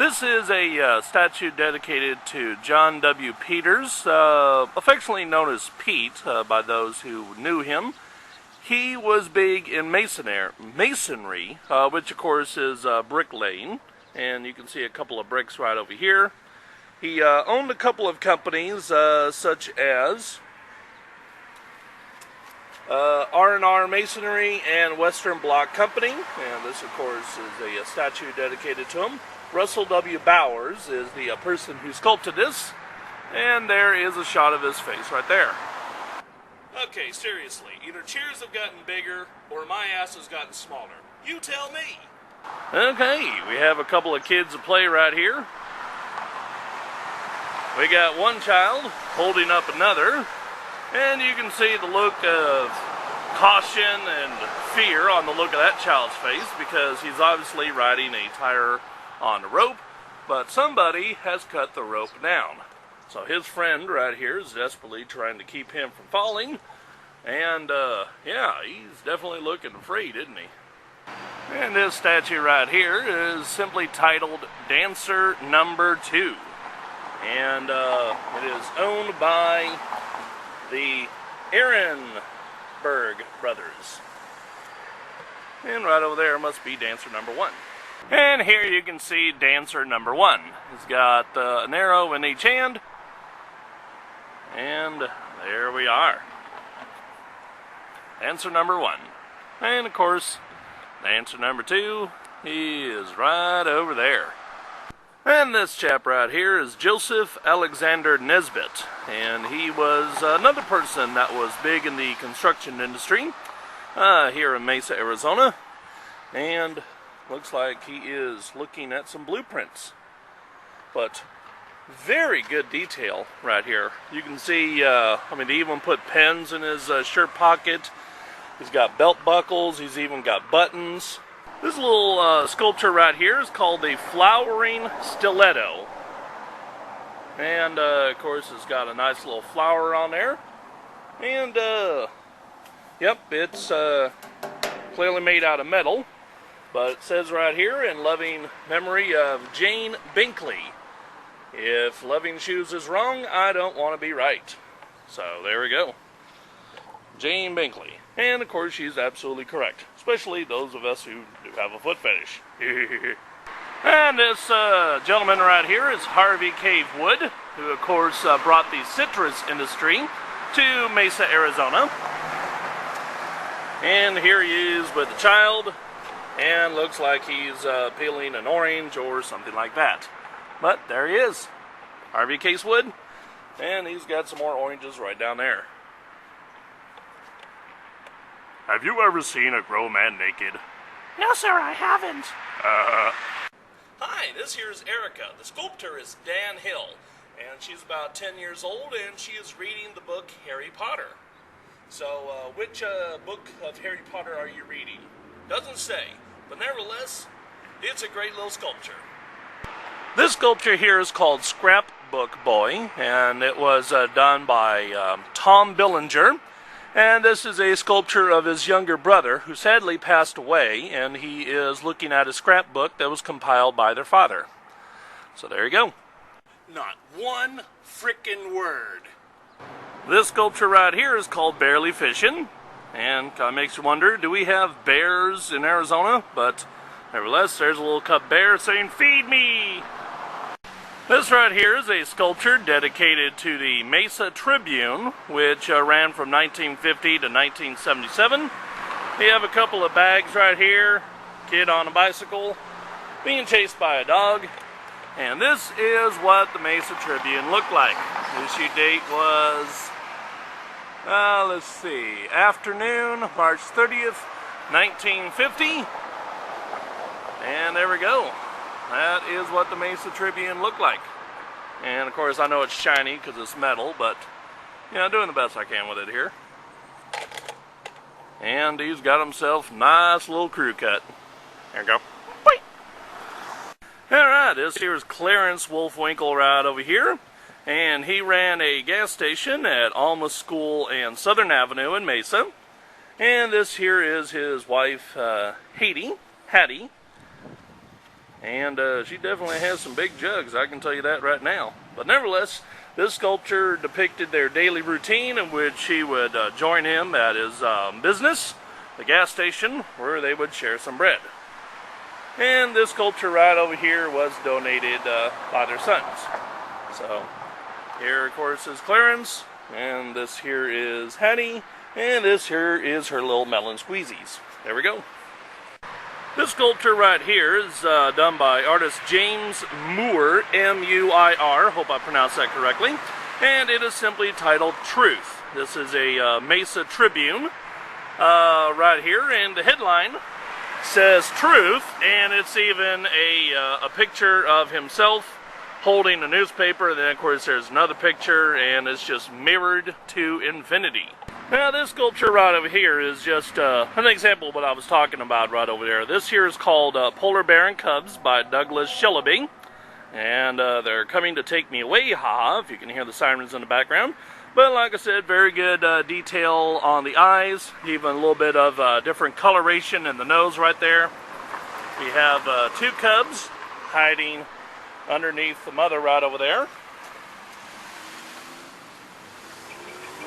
This is a statue dedicated to John W. Peters, affectionately known as Pete by those who knew him. He was big in masonry, which of course is bricklaying, and you can see a couple of bricks right over here. He owned a couple of companies such as R&R Masonry and Western Block Company, and this of course is a statue dedicated to him. Russell W. Bowers is the person who sculpted this, and there is a shot of his face right there. Okay, seriously, either chairs have gotten bigger or my ass has gotten smaller. You tell me. Okay, we have a couple of kids at play right here. We got one child holding up another, and you can see the look of caution and fear on the look of that child's face because he's obviously riding a tire on the rope, but somebody has cut the rope down. So his friend right here is desperately trying to keep him from falling, and yeah, he's definitely looking afraid, isn't he? And this statue right here is simply titled Dancer Number 2, and it is owned by the Ehrenberg brothers. And right over there must be Dancer Number 1. And here you can see Dancer Number 1. He's got an arrow in each hand. And there we are. Dancer Number 1. And of course, Dancer Number 2, he is right over there. And this chap right here is Joseph Alexander Nesbitt. And he was another person that was big in the construction industry here in Mesa, Arizona. And looks like he is looking at some blueprints. But very good detail right here. You can see, I mean, they even put pens in his shirt pocket. He's got belt buckles. He's even got buttons. This little sculpture right here is called the Flowering Stiletto. And, of course, it's got a nice little flower on there. And, yep, it's clearly made out of metal. But it says right here, in loving memory of Jane Binkley, if loving shoes is wrong, I don't want to be right. So there we go. Jane Binkley. And of course she's absolutely correct. Especially those of us who do have a foot fetish. And this gentleman right here is HappyCabbie, who of course brought the citrus industry to Mesa, Arizona. And here he is with the child. And looks like he's peeling an orange or something like that. But there he is, HappyCabbie, and he's got some more oranges right down there. Have you ever seen a grown man naked? No, sir, I haven't. Hi, this here is Erica. The sculptor is Dan Hill, and she's about 10 years old, and she is reading the book Harry Potter. So, which book of Harry Potter are you reading? Doesn't say, but nevertheless, it's a great little sculpture. This sculpture here is called Scrapbook Boy, and it was done by Tom Billinger. And this is a sculpture of his younger brother, who sadly passed away, and he is looking at a scrapbook that was compiled by their father. So there you go. Not one frickin' word. This sculpture right here is called Barely Fishing. And kind of makes you wonder, do we have bears in Arizona? But nevertheless, there's a little cub bear saying, "Feed me!" This right here is a sculpture dedicated to the Mesa Tribune, which ran from 1950 to 1977. We have a couple of bags right here, kid on a bicycle, being chased by a dog. And this is what the Mesa Tribune looked like. The issue date was... let's see, afternoon, March 30th, 1950. And there we go. That is what the Mesa Tribune looked like. And of course I know it's shiny because it's metal, but you know, doing the best I can with it here. And he's got himself a nice little crew cut. There we go. Alright, this here is Clarence Wolfwinkle right over here. And he ran a gas station at Alma School and Southern Avenue in Mesa. And this here is his wife, Hattie. And she definitely has some big jugs, I can tell you that right now. But nevertheless, this sculpture depicted their daily routine in which she would join him at his business, the gas station, where they would share some bread. And this sculpture right over here was donated by their sons. So here, of course, is Clarence, and this here is Hattie, and this here is her little melon squeezies. There we go. This sculpture right here is done by artist James Moore, M-U-I-R, hope I pronounced that correctly, and it is simply titled Truth. This is a Mesa Tribune right here, and the headline says Truth, and it's even a picture of himself holding a newspaper, and then of course there's another picture, and it's just mirrored to infinity. Now this sculpture right over here is just an example of what I was talking about right over there. This here is called Polar Bear and Cubs by Douglas Shellaby, and they're coming to take me away, haha, if you can hear the sirens in the background. But like I said, very good detail on the eyes, even a little bit of different coloration in the nose right there. We have two cubs hiding underneath the mother right over there.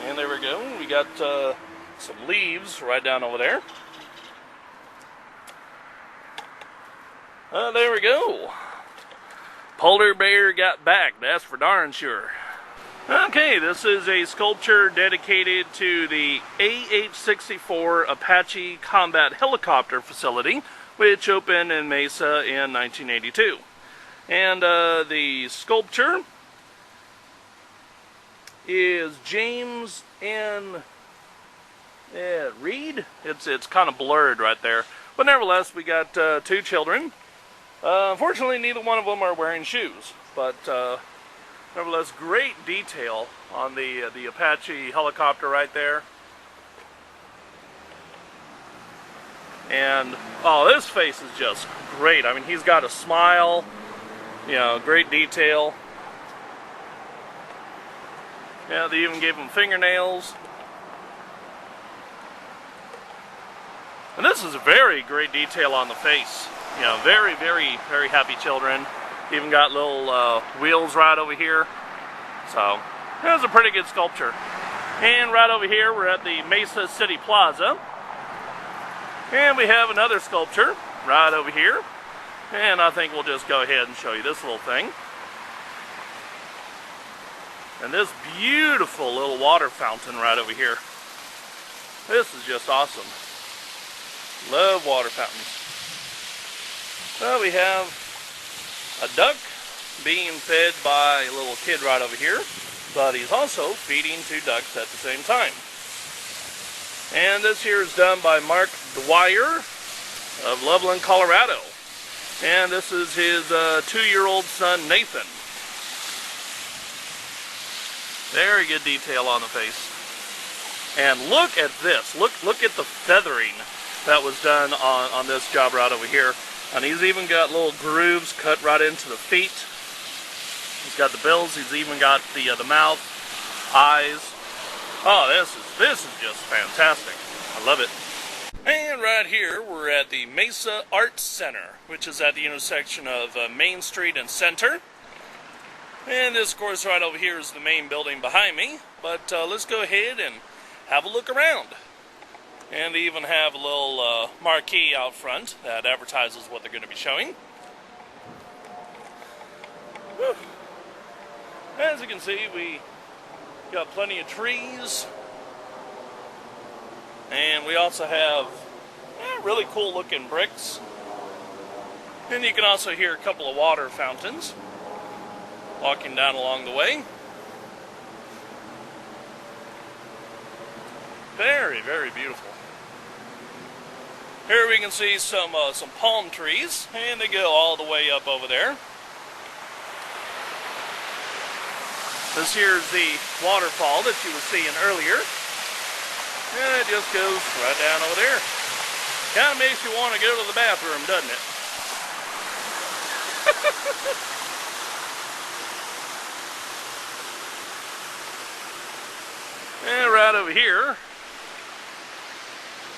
And there we go, we got some leaves right down over there. There we go. Polar bear got back, that's for darn sure. Okay, this is a sculpture dedicated to the AH-64 Apache Combat Helicopter Facility, which opened in Mesa in 1982. And the sculpture is James N. Reed. It's kind of blurred right there, but nevertheless, we got two children. Unfortunately, neither one of them are wearing shoes, but nevertheless, great detail on the Apache helicopter right there. And oh, this face is just great. I mean, he's got a smile, you know, great detail. Yeah, they even gave him fingernails. And this is a very great detail on the face. You know, very, very, very happy children. Even got little wheels right over here. So, it was a pretty good sculpture. And right over here, we're at the Mesa City Plaza. And we have another sculpture right over here. And I think we'll just go ahead and show you this little thing. And this beautiful little water fountain right over here. This is just awesome. Love water fountains. Well, we have a duck being fed by a little kid right over here, but he's also feeding two ducks at the same time. And this here is done by Mark Dwyer of Loveland, Colorado. And this is his 2-year-old son, Nathan. Very good detail on the face. And look at this. Look at the feathering that was done on this job right over here. And he's even got little grooves cut right into the feet. He's got the bills. He's even got the mouth, eyes. Oh, this is just fantastic. I love it. And right here, we're at the Mesa Art Center, which is at the intersection of Main Street and Center. And this, of course, right over here is the main building behind me. But let's go ahead and have a look around. And they even have a little marquee out front that advertises what they're going to be showing. Whew. As you can see, we got plenty of trees. And we also have really cool looking bricks. And you can also hear a couple of water fountains walking down along the way. Very, very beautiful. Here we can see some palm trees, and they go all the way up over there. This here is the waterfall that you were seeing earlier. And it just goes right down over there. Kind of makes you want to go to the bathroom, doesn't it? And right over here,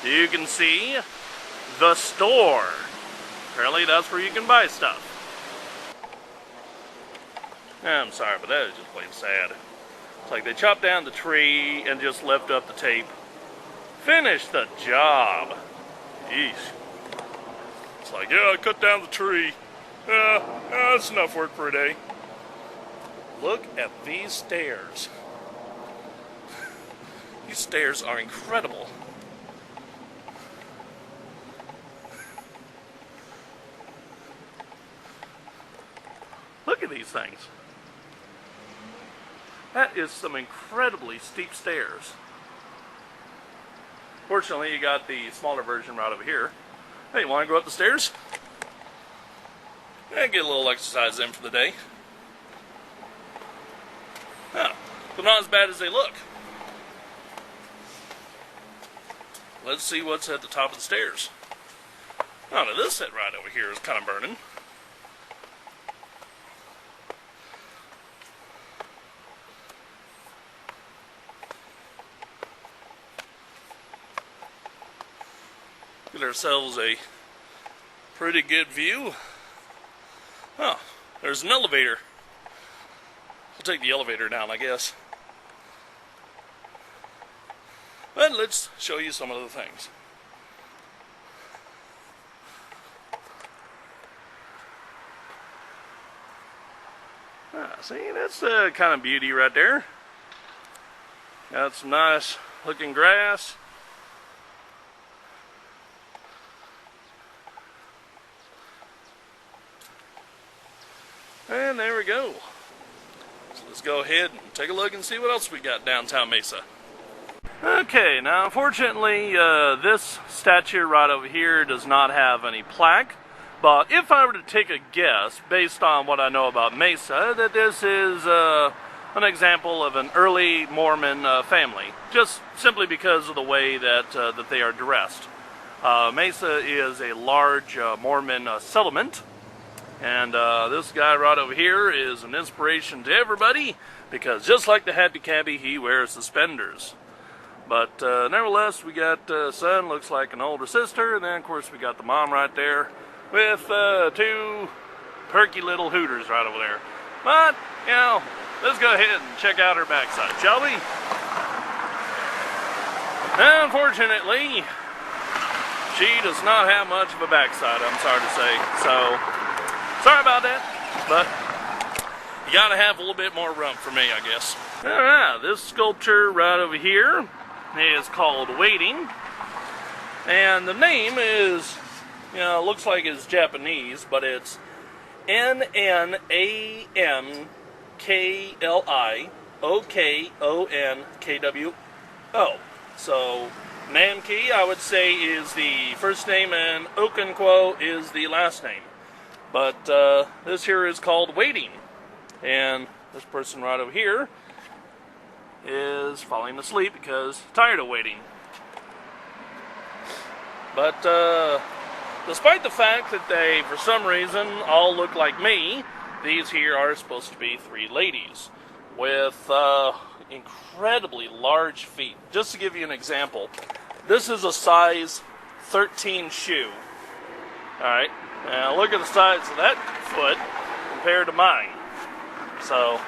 you can see the store. Apparently that's where you can buy stuff. I'm sorry, but that is just plain sad. It's like they chopped down the tree and just left up the tape. Finish the job. Yeesh. It's like, yeah, I cut down the tree. That's enough work for a day. Look at these stairs. These stairs are incredible. Look at these things. That is some incredibly steep stairs. Fortunately, you got the smaller version right over here. Hey, want to go up the stairs? And get a little exercise in for the day. Oh, but not as bad as they look. Let's see what's at the top of the stairs. Oh, now this set right over here is kind of burning. Get ourselves a pretty good view. Oh, there's an elevator. We'll take the elevator down, I guess. But let's show you some of the things. See, that's the kind of beauty right there. Got some nice looking grass. And there we go. So let's go ahead and take a look and see what else we got downtown Mesa. Okay, now unfortunately this statue right over here does not have any plaque. But if I were to take a guess, based on what I know about Mesa, that this is an example of an early Mormon family. Just simply because of the way that, that they are dressed. Mesa is a large Mormon settlement. And this guy right over here is an inspiration to everybody, because just like the HappyCabbie, he wears suspenders. But nevertheless, we got son, looks like an older sister, and then of course we got the mom right there with two perky little hooters right over there. But, you know, let's go ahead and check out her backside, shall we? Unfortunately, she does not have much of a backside, I'm sorry to say. So, sorry about that, but you gotta have a little bit more room for me, I guess. Alright, this sculpture right over here is called Waiting. And the name is, you know, looks like it's Japanese, but it's N-N-A-M-K-L-I-O-K-O-N-K-W-O. So, Namki, I would say, is the first name, and Okonkwo is the last name. But this here is called Waiting. And this person right over here is falling asleep because tired of waiting. But despite the fact that they, for some reason, all look like me, these here are supposed to be three ladies with incredibly large feet. Just to give you an example, this is a size 13 shoe. Alright, now look at the size of that foot compared to mine. So,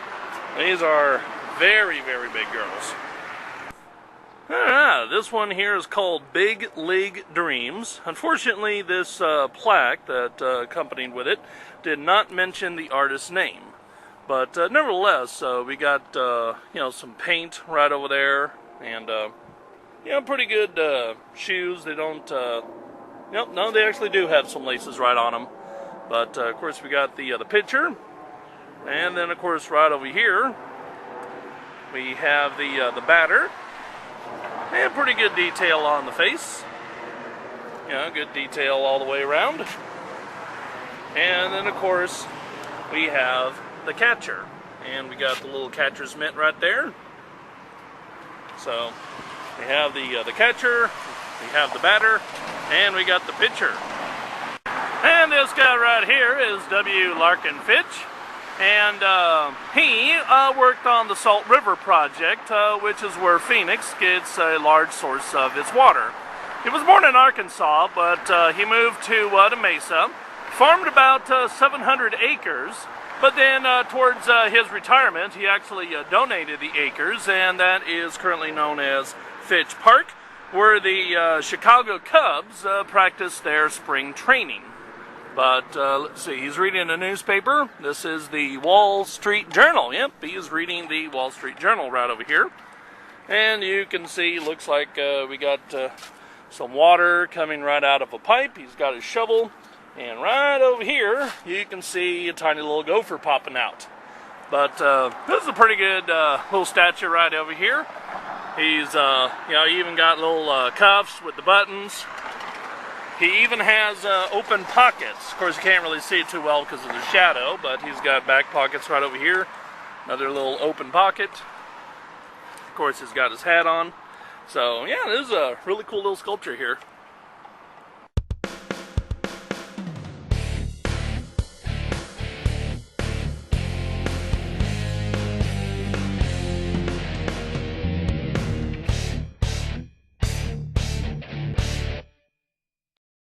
these are very, very big girls. Alright, this one here is called Big League Dreams. Unfortunately, this plaque that accompanied with it did not mention the artist's name. But nevertheless, we got you know, some paint right over there, and you know, pretty good shoes. They don't yep, no, they actually do have some laces right on them. But of course we got the picture, and then of course right over here we have the batter, and pretty good detail on the face. You know, good detail all the way around. And then of course we have the catcher, and we got the little catcher's mitt right there. So we have the catcher, we have the batter, and we got the pitcher. And this guy right here is W. Larkin Fitch, and he worked on the Salt River project, which is where Phoenix gets a large source of its water. He was born in Arkansas, but he moved to Mesa farmed about 700 acres, but then towards his retirement, he actually donated the acres, and that is currently known as Fitch Park, where the Chicago Cubs practice their spring training. But let's see, he's reading a newspaper. This is the Wall Street Journal. Yep, he is reading the Wall Street Journal right over here. And you can see, looks like we got some water coming right out of a pipe. He's got his shovel. And right over here, you can see a tiny little gopher popping out. But this is a pretty good little statue right over here. He's, he even got little cuffs with the buttons. He even has open pockets. Of course, you can't really see it too well because of the shadow, but he's got back pockets right over here. Another little open pocket. Of course, he's got his hat on. So, yeah, this is a really cool little sculpture here.